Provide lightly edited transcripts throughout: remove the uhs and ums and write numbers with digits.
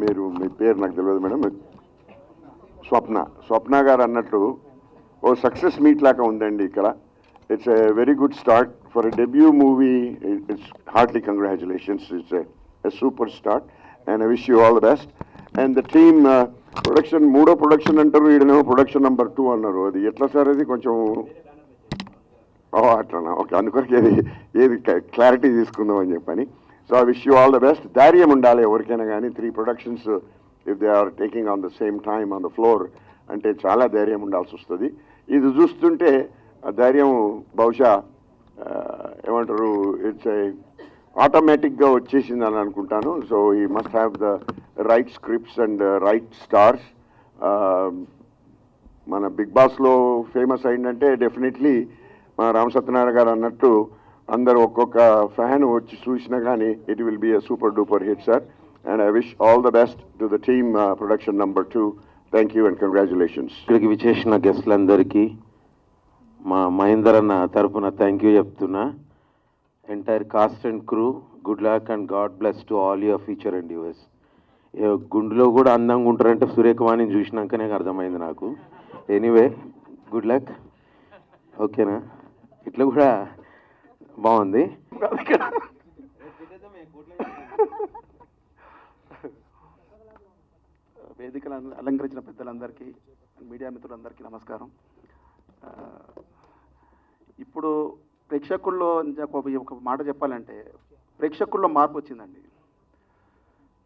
మీరు మీ పేరు నాకు తెలియదు మేడం. స్వప్న గారు అన్నట్టు ఓ సక్సెస్ మీట్ లాగా ఉందండి ఇక్కడ. It's a very good start for a debut movie. It's Hartley congratulations. It's a super start and I wish you all the best. And the team production, మూడో ప్రొడక్షన్ అంటారు, ఈడనేమో production number 2 అన్నారు. అది ఎట్లా sir? అది కొంచెం అట్లనా? Okay, అందుకొరకు ఏది క్లారిటీ తీసుకుందాం అని చెప్పని. So I wish you all the best. ధైర్యం ఉండాలి ఎవరికైనా కానీ. 3 productions if they are taking on the same time on the floor అంటే చాలా ధైర్యం ఉండాల్సి వస్తుంది. ఇది చూస్తుంటే ఆ ధైర్యం బహుశా ఏమంటారు, ఇట్స్ ఆటోమేటిక్గా వచ్చేసింది అని అనుకుంటాను. సో ఈ must have the right scripts and right stars. మన బిగ్ బాస్లో ఫేమస్ అయిందంటే డెఫినెట్లీ మా రామ్ సత్యనారాయణ గారు అన్నట్టు అందరూ ఒక్కొక్క ఫ్యాన్ వచ్చి చూసినా కానీ it will be a super duper hit sir. And I wish all the best to the team production number 2. Thank you and congratulations. ఇక్కడికి విచ్చేసిన గెస్ట్లందరికీ మా మహేందర్ అన్న తరఫున థ్యాంక్ యూ చెప్తున్నా. Entire cost and crew, good luck and God bless to all your future and US. గుండెలో కూడా అందంగా ఉంటారంటే సురేఖవాణిని చూసినాకనే అర్థమైంది నాకు. Anyway, good luck. ఓకేనా? ఇట్లా కూడా బాగుంది. వేదికలు అలంకరించిన పెద్దలందరికీ, మీడియా మిత్రులందరికీ నమస్కారం. ఇప్పుడు ప్రేక్షకుల్లో ఒక మాట చెప్పాలంటే, ప్రేక్షకుల్లో మార్పు వచ్చిందండి.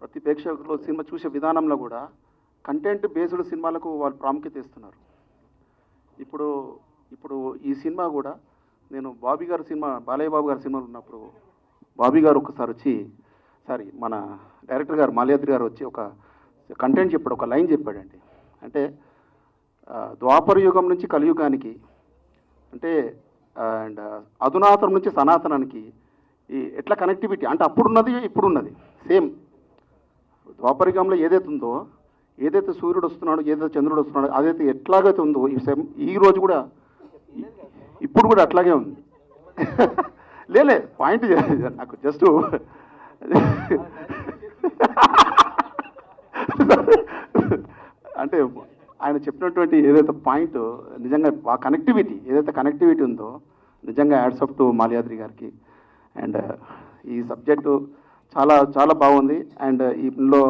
ప్రతి ప్రేక్షకుల్లో సినిమా చూసే విధానంలో కూడా కంటెంట్ బేస్డ్ సినిమాలకు వాళ్ళు ప్రాముఖ్యత ఇస్తున్నారు. ఇప్పుడు ఈ సినిమా కూడా నేను బాబీ గారు సినిమా, బాలయ్య బాబు గారి సినిమాలు ఉన్నప్పుడు బాబీ గారు ఒకసారి మన డైరెక్టర్ గారు మాల్యాద్రి గారు వచ్చి ఒక కంటెంట్ చెప్పాడు, ఒక లైన్ చెప్పాడండి. అంటే ద్వాపర యుగం నుంచి కలియుగానికి, అంటే అండ్ అధునాతనం నుంచి సనాతనానికి ఈ ఎట్లా కనెక్టివిటీ అంటే అప్పుడున్నది ఇప్పుడున్నది సేమ్. ద్వాపర యుగంలో ఏదైతే ఉందో, ఏదైతే సూర్యుడు వస్తున్నాడో, ఏదైతే చంద్రుడు వస్తున్నాడో, అదైతే ఎట్లాగైతే ఉందో ఈ రోజు కూడా ఇప్పుడు కూడా అట్లాగే ఉంది. లేలే పాయింట్ నాకు జస్ట్ అంటే ఆయన చెప్పినటువంటి ఏదైతే పాయింట్ నిజంగా ఆ కనెక్టివిటీ, ఏదైతే కనెక్టివిటీ ఉందో నిజంగా యాడ్స్ అప్ టు మాల్యాద్రి గారికి. అండ్ ఈ సబ్జెక్టు చాలా చాలా బాగుంది. అండ్ ఇందులో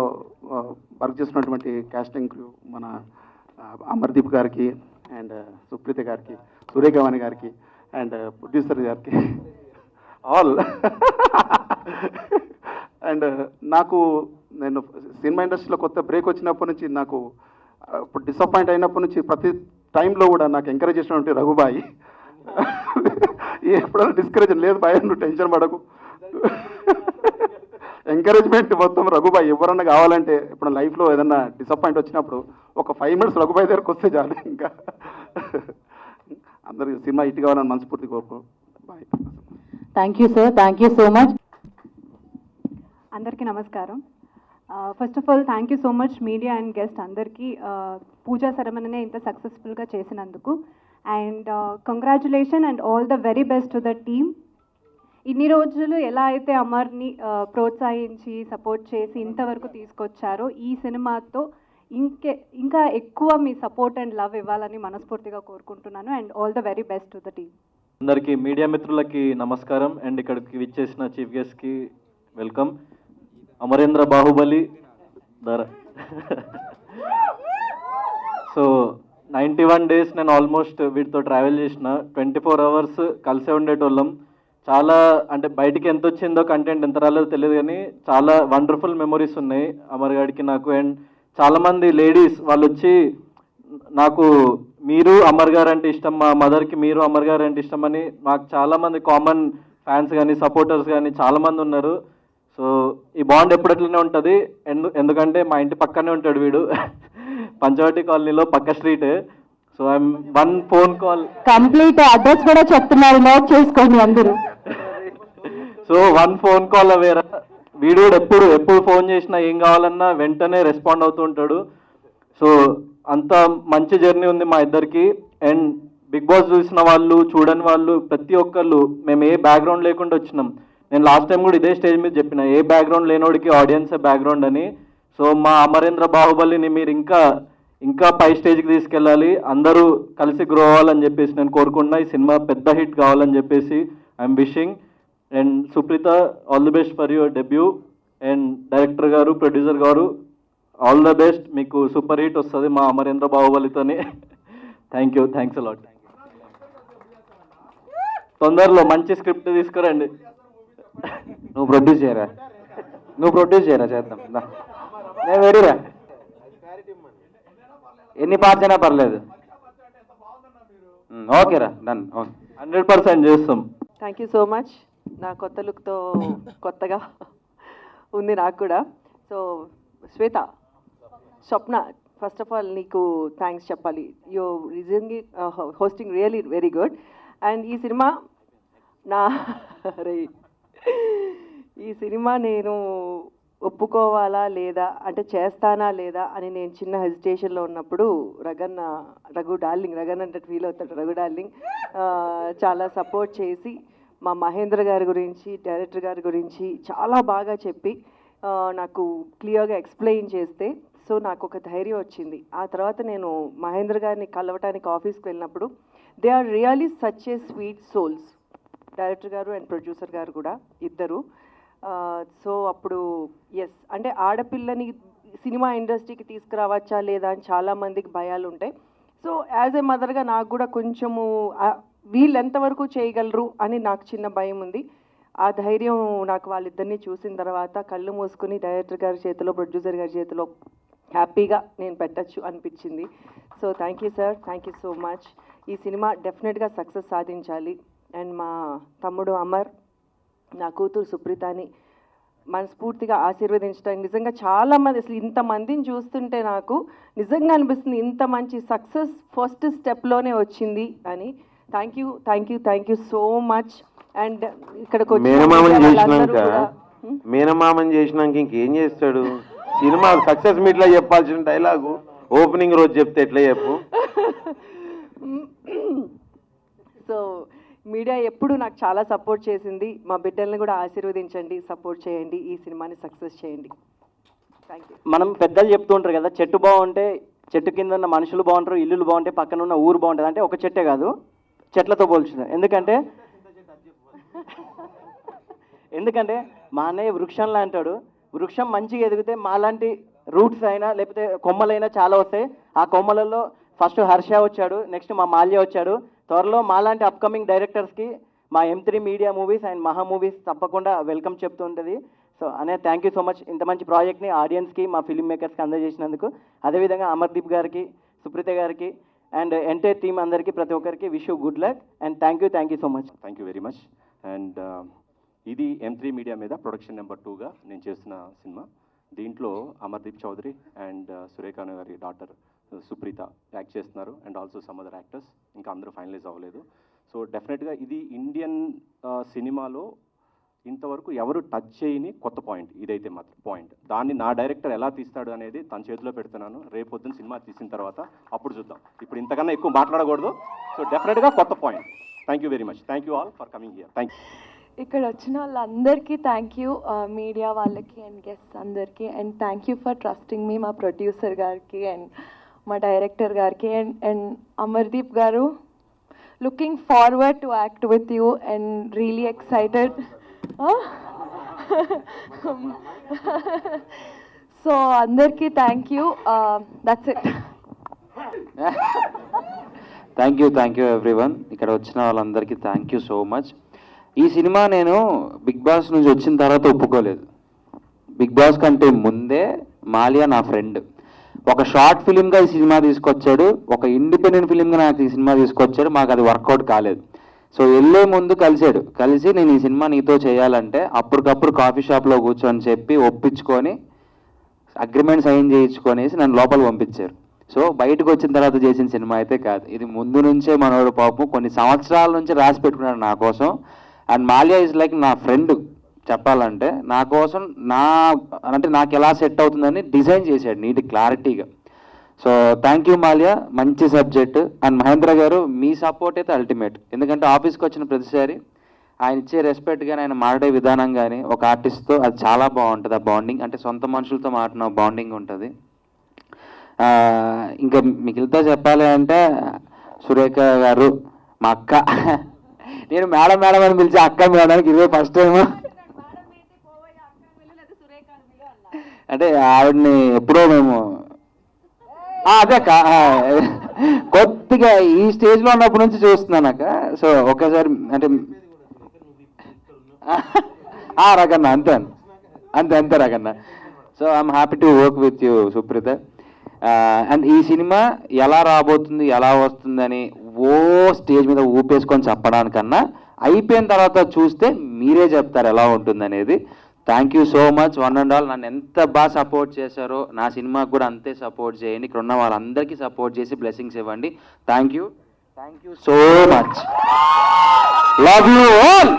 వర్క్ చేసినటువంటి కాస్టింగ్ క్రూ మన అమర్దీప్ గారికి అండ్ సుప్రీత గారికి, సూర్యగవాణి గారికి అండ్ ప్రొడ్యూసర్ గారికి ఆల్. అండ్ నేను సినిమా ఇండస్ట్రీలో కొత్త బ్రేక్ వచ్చినప్పటి నుంచి నాకు ఇప్పుడు డిసప్పాయింట్ అయినప్పటి నుంచి ప్రతి టైంలో కూడా నాకు ఎంకరేజ్ చేసినటువంటి రఘుబాయి. ఎప్పుడైనా డిస్కరేజ్ లేదు బాయ్, నువ్వు టెన్షన్ పడకు, ఎంకరేజ్మెంట్ మొత్తం రఘుబాయి. ఎవరన్నా కావాలంటే ఇప్పుడు లైఫ్లో ఏదన్నా డిసప్పాయింట్ వచ్చినప్పుడు ఒక 5 minutes రఘుబాయి దగ్గరకు వస్తే చాలు. ఇంకా అందరికి సినిమా హిట్ కావాలని మనస్ఫూర్తి కోరుకో. Bye. Thank you sir, thank you so much. అందరికీ నమస్కారం. First of all thank you so much media and guest అందరికీ పూజా సెరమనీని ఇంత సక్సెస్ఫుల్గా చేసినందుకు. And congratulation and all the very best to the team. ఇన్ని రోజులు ఎలా అయితే అమర్ని ప్రోత్సహించి సపోర్ట్ చేసి ఇంతవరకు తీసుకొచ్చారో, ఈ సినిమాతో ఇంకా ఎక్కువ మీ సపోర్ట్ అండ్ లవ్ ఇవ్వాలని మనస్ఫూర్తిగా కోరుకుంటున్నాను. And all the very best to the team. అందరికీ మీడియా మిత్రులకి నమస్కారం. అండ్ ఇక్కడికి విచ్చేసిన చీఫ్ గెస్ట్కి welcome. Amarendra Baahubali so 91 days నేను ఆల్మోస్ట్ వీటితో ట్రావెల్ చేసిన. 24 hours కలిసే ఉండేటోళ్ళం. చాలా అంటే బయటికి ఎంత వచ్చిందో కంటెంట్ ఎంత రాలేదో తెలియదు, కానీ చాలా వండర్ఫుల్ మెమొరీస్ ఉన్నాయి అమర్ గారికి నాకు. అండ్ చాలామంది లేడీస్ వాళ్ళు వచ్చి నాకు మీరు అమర్ గారు అంటే ఇష్టం, మా మదర్కి మీరు అమర్ గారు అంటే ఇష్టం అని మాకు చాలామంది కామన్ ఫ్యాన్స్ కానీ సపోర్టర్స్ కానీ చాలామంది ఉన్నారు. సో ఈ బాండ్ ఎప్పుడట్లనే ఉంటుంది. ఎందుకంటే మా ఇంటి పక్కనే ఉంటాడు వీడు, పంచవటి కాలనీలో పక్క street. So I'm 1 phone call, complete address కూడా చెప్తున్నారు, నోట్ చేసుకోండి అందరూ. So 1 phone call అవేరా. వీడు కూడా ఎప్పుడు ఫోన్ చేసినా ఏం కావాలన్నా వెంటనే రెస్పాండ్ అవుతూ ఉంటాడు. సో అంత మంచి జర్నీ ఉంది మా ఇద్దరికి. అండ్ బిగ్ బాస్ చూసిన వాళ్ళు చూడని వాళ్ళు ప్రతి ఒక్కళ్ళు మేము ఏ బ్యాక్గ్రౌండ్ లేకుండా వచ్చినాం. నేను లాస్ట్ టైం కూడా ఇదే స్టేజ్ మీద చెప్పిన, ఏ బ్యాక్గ్రౌండ్ లేనోడికి ఆడియన్సే బ్యాక్గ్రౌండ్ అని. సో మా అమరేంద్ర బాహుబలిని మీరు ఇంకా పై స్టేజ్కి తీసుకెళ్ళాలి, అందరూ కలిసి గ్రో అవ్వాలని చెప్పేసి నేను కోరుకుంటున్నా. ఈ సినిమా పెద్ద హిట్ కావాలని చెప్పేసి I'm wishing. And Supreetha, all the best for your debut. And director గారు, ప్రొడ్యూసర్ గారు, ఆల్ ద బెస్ట్. మీకు సూపర్ హిట్ వస్తుంది మా అమరేంద్ర బాహుబలితోని. Thank you, thanks a lot. తొందరలో మంచి స్క్రిప్ట్ తీసుకురండి. నువ్వు ప్రొడ్యూస్ చేయరా చేద్దాం. నేను రెడీరా, ఎన్ని పార్ట్స్ అయినా పర్లేదు. ఓకేరా, డన్. 100% చేస్తాం. Thank you so much. నా కొత్త లుక్తో కొత్తగా ఉంది నాకు కూడా. So Shweta, Swapna, first of all నీకు థ్యాంక్స్ చెప్పాలి. You reasonably hosting really very good. And ఈ సినిమా ఈ సినిమా నేను ఒప్పుకోవాలా లేదా, అంటే చేస్తానా లేదా అని నేను చిన్న హెజిటేషన్లో ఉన్నప్పుడు రఘు డార్లింగ్ అంటే ఫీల్ అవుతాడు, రఘు డార్లింగ్ చాలా సపోర్ట్ చేసి మా మహేంద్ర గారి గురించి, డైరెక్టర్ గారి గురించి చాలా బాగా చెప్పి నాకు క్లియర్గా ఎక్స్ప్లెయిన్ చేస్తే సో నాకు ఒక ధైర్యం వచ్చింది. ఆ తర్వాత నేను మహేంద్ర గారిని కలవటానికి ఆఫీస్కి వెళ్ళినప్పుడు they are really such a sweet souls, director గారు అండ్ ప్రొడ్యూసర్ గారు కూడా ఇద్దరు. సో అప్పుడు ఎస్, అంటే ఆడపిల్లని సినిమా ఇండస్ట్రీకి తీసుకురావచ్చా లేదా అని చాలామందికి భయాలు ఉంటాయి. సో యాజ్ ఏ మదర్గా నాకు కూడా కొంచెము వీళ్ళు ఎంతవరకు చేయగలరు అని నాకు చిన్న భయం ఉంది. ఆ ధైర్యం నాకు వాళ్ళిద్దరిని చూసిన తర్వాత కళ్ళు మూసుకుని డైరెక్టర్ గారి చేతిలో, ప్రొడ్యూసర్ గారి చేతిలో హ్యాపీగా నేను పెట్టచ్చు అనిపించింది. So thank you sir, thank you so much. ఈ సినిమా డెఫినెట్గా సక్సెస్ సాధించాలి. అండ్ మా తమ్ముడు అమర్, నా కూతురు సుప్రీతని మనస్ఫూర్తిగా ఆశీర్వదించడానికి నిజంగా చాలామంది, అసలు ఇంతమందిని చూస్తుంటే నాకు నిజంగా అనిపిస్తుంది ఇంత మంచి సక్సెస్ ఫస్ట్ స్టెప్లోనే వచ్చింది అని. Thank you so much. And ఇక్కడికి మేనమామని చేసినాక ఇంకేం చేస్తాడు? సినిమా సక్సెస్ మీట్లో చెప్పాల్సిన డైలాగు ఓపెనింగ్ రోజు చెప్తే ఎట్లా చెప్పు? సో మీడియా ఎప్పుడు నాకు చాలా సపోర్ట్ చేసింది. మా బిడ్డల్ని కూడా ఆశీర్వదించండి, సపోర్ట్ చేయండి, ఈ సినిమాని సక్సెస్ చేయండి. Thank you. మనం పెద్దలు చెప్తూ ఉంటారు కదా, చెట్టు బాగుంటే చెట్టు కింద ఉన్న మనుషులు బాగుంటారు, ఇల్లులు బాగుంటే పక్కన ఉన్న ఊరు బాగుంటుంది. అంటే ఒక చెట్టే కాదు, చెట్లతో పోల్చుతారు. ఎందుకంటే మా అన్నయ్య వృక్షంలా అంటాడు. వృక్షం మంచిగా ఎదిగితే మాలాంటి రూట్స్ అయినా లేకపోతే కొమ్మలైనా చాలా వస్తాయి. ఆ కొమ్మలలో ఫస్ట్ హర్ష వచ్చాడు, నెక్స్ట్ మా మాల్య వచ్చాడు. త్వరలో మాలాంటి అప్కమింగ్ డైరెక్టర్స్కి మా M3 మీడియా మూవీస్ అండ్ మహా మూవీస్ తప్పకుండా వెల్కమ్ చెప్తూ ఉంటుంది. So thank you so much ఇంత మంచి ప్రాజెక్ట్ని ఆడియన్స్కి, మా ఫిల్మ్ మేకర్స్కి అందజేసినందుకు. అదేవిధంగా అమర్దీప్ గారికి, సుప్రీత గారికి అండ్ ఎంటైర్ టీమ్ అందరికీ, ప్రతి ఒక్కరికి wish you good luck and thank you so much. Thank you very much. And ఇది M3 మీడియా మీద ప్రొడక్షన్ నెంబర్ 2గా నేను చేస్తున్న సినిమా. దీంట్లో అమర్దీప్ చౌదరి అండ్ సురేఖ గారి డాటర్ సుప్రీత యాక్ట్ చేస్తున్నారు and also some other actors, ఇంకా అందరూ ఫైనలైజ్ అవ్వలేదు. సో డెఫినెట్గా ఇది ఇండియన్ సినిమాలో ఇంతవరకు ఎవరు టచ్ చేయని కొత్త పాయింట్, ఇదైతే మాత్రం పాయింట్. దాన్ని నా డైరెక్టర్ ఎలా తీస్తాడు అనేది తన చేతిలో పెడుతున్నాను. రేపొద్దున సినిమా తీసిన తర్వాత అప్పుడు చూద్దాం. ఇప్పుడు ఇంతకన్నా ఎక్కువ మాట్లాడకూడదు. సో డెఫినెట్గా కొత్త point. Thank you very much. Thank you all for coming here. Thank you. ఇక్కడ వచ్చిన వాళ్ళందరికీ థ్యాంక్ యూ, మీడియా వాళ్ళకి అండ్ గెస్ట్స్ అందరికీ. And thank you for trusting me, మా ప్రొడ్యూసర్ గారికి అండ్ మా డైరెక్టర్ గారికి అండ్ అమర్దీప్ గారు. Looking forward to act with you and really excited. So అందరికీ thank you. That's it. Thank you everyone. ఇక్కడ వచ్చిన వాళ్ళందరికీ థ్యాంక్ యూ సో మచ్. ఈ సినిమా నేను బిగ్ బాస్ నుంచి వచ్చిన తర్వాత ఒప్పుకోలేదు. బిగ్ బాస్ కంటే ముందే మాలియా నా ఫ్రెండ్. ఒక షార్ట్ ఫిలింగా ఈ సినిమా తీసుకొచ్చాడు, ఒక ఇండిపెండెంట్ ఫిలింగా నాకు ఈ సినిమా తీసుకొచ్చాడు. మాకు అది వర్కౌట్ కాలేదు. సో వెళ్ళే ముందు కలిసి నేను ఈ సినిమా నీతో చేయాలంటే అప్పటికప్పుడు కాఫీ షాప్లో కూర్చొని చెప్పి ఒప్పించుకొని అగ్రిమెంట్ సైన్ చేయించుకొనేసి నన్ను లోపల పంపించారు. సో బయటకు వచ్చిన తర్వాత చేసిన సినిమా అయితే కాదు, ఇది ముందు నుంచే మనోడు పాపం కొన్ని సంవత్సరాల నుంచి రాసి పెట్టుకున్నాడు నా కోసం. అండ్ మాలియా ఇస్ లైక్ నా ఫ్రెండ్ చెప్పాలంటే. నా కోసం అంటే నాకు ఎలా సెట్ అవుతుందని డిజైన్ చేశాడు నీట్ క్లారిటీగా. సో థ్యాంక్ యూ మాలియా, మంచి సబ్జెక్ట్. అండ్ మహేంద్ర గారు మీ సపోర్ట్ అయితే అల్టిమేట్. ఎందుకంటే ఆఫీస్కి వచ్చిన ప్రతిసారి ఆయన ఇచ్చే రెస్పెక్ట్ కానీ ఆయన మాట్లాడే విధానం కానీ ఒక ఆర్టిస్ట్తో అది చాలా బాగుంటుంది. ఆ బాండింగ్ అంటే సొంత మనుషులతో మాట్లాడిన బాండింగ్ ఉంటుంది. ఇంకా మిగిలితో చెప్పాలి అంటే సురేఖ గారు మా అక్క, నేను మేడం మేడం అని పిలిచి అక్క మేడానికి ఇదే ఫస్ట్ టైం. అంటే ఆవిడని ఎప్పుడో మేము అదే కొద్దిగా ఈ స్టేజ్లో ఉన్నప్పటి నుంచి చూస్తున్నాను అక్క. సో ఒక్కసారి అంటే రగన్న అంతే అంతే అంతే రగన్న. So I'm happy to work with you Supreetha. And ఈ సినిమా ఎలా రాబోతుంది ఎలా వస్తుందని స్టేజ్ మీద ఊపేసుకొని చెప్పడానికన్నా అయిపోయిన తర్వాత చూస్తే మీరే చెప్తారు ఎలా ఉంటుంది అనేది. Thank you so much one and all. నన్ను ఎంత బాగా సపోర్ట్ చేశారో నా సినిమాకి కూడా అంతే సపోర్ట్ చేయండి. ఇక్కడ ఉన్న వాళ్ళందరికీ సపోర్ట్ చేసి బ్లెస్సింగ్స్ ఇవ్వండి. Thank you so much. Love you all.